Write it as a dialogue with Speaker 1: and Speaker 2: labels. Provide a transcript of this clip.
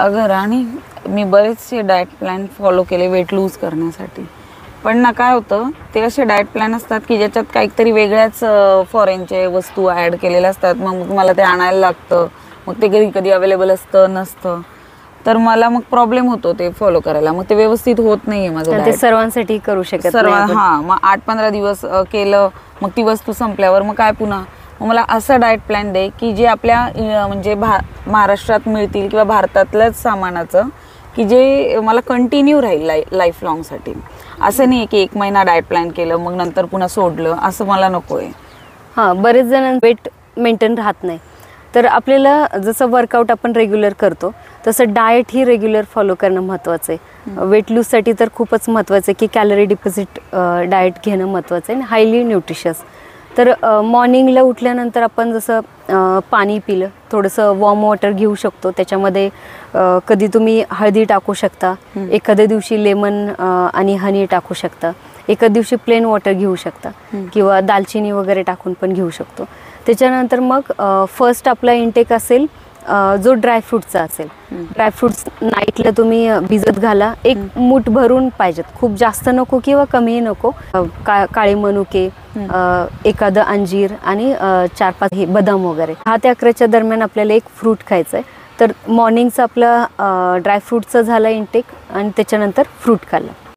Speaker 1: अगं राणी, मी बरेचसे diet plan follow केले वेट लूज करण्यासाठी. पण ना काय होतं, ते असे डाएट प्लॅन असतात की ज्याच्यात काहीतरी वेगळ्याच फॉरेनचे वस्तू ॲड केलेल्या असतात. मग मला ते आणायला लागतं. मग ते कधी कधी अवेलेबल असतं नसतं. तर मला मग प्रॉब्लेम होतो ते फॉलो करायला. मग ते व्यवस्थित होत नाहीये माझं
Speaker 2: ते
Speaker 1: डाएट.
Speaker 2: सर्वांसाठी करू शकत
Speaker 1: सर्व
Speaker 2: नाही आपण.
Speaker 1: हां, मग 8-15 दिवस केलं, मग ती वस्तू संपल्यावर मग काय पुन्हा. मग मला असा डाएट प्लॅन दे की जे आपल्या म्हणजे महाराष्ट्रात मिळतील किंवा भारतातल्याच सामानाचं, की जे मला कंटिन्यू राहील लाईफ लॉंगसाठी. असं नाही की 1 महिना डाएट प्लॅन केलं मग नंतर पुन्हा सोडलं, असं मला नको आहे.
Speaker 2: हां, बरेच जण वेट मेंटेन राहत नाही. तर आपल्याला जसं वर्कआउट आपण रेग्युलर करतो तसं डाएट ही रेग्युलर फॉलो करणं महत्त्वाचं आहे. वेट लूजसाठी तर खूपच महत्त्वाचं आहे की कॅलरी डिपॉझिट डाएट घेणं महत्त्वाचं आहे आणि हायली न्यूट्रिशियस. तर मॉर्निंगला उठल्यानंतर आपण जसं पाणी पिलं, थोडंसं वॉर्म वॉटर घेऊ शकतो. त्याच्यामध्ये कधी तुम्ही हळदी टाकू शकता, एखाद्या दिवशी लेमन आणि हनी टाकू शकता, एखाद्या दिवशी प्लेन वॉटर घेऊ शकता किंवा दालचिनी वगैरे टाकून पण घेऊ शकतो. त्याच्यानंतर मग फर्स्ट आपला इंटेक असेल जो ड्रायफ्रूटचा असेल. ड्रायफ्रूट्स नाईटला तुम्ही भिजत घाला, एक मूठ भरून पाहिजेत, खूप जास्त नको किंवा कमीही नको. काळे मनुके, एखादं अंजीर आणि 4-5 हे बदाम वगैरे. 10 ते 11च्या दरम्यान आपल्याला एक फ्रूट खायचं आहे. तर मॉर्निंगचं आपलं ड्रायफ्रूटचं झालं इंटेक आणि त्याच्यानंतर फ्रूट खाल्लं.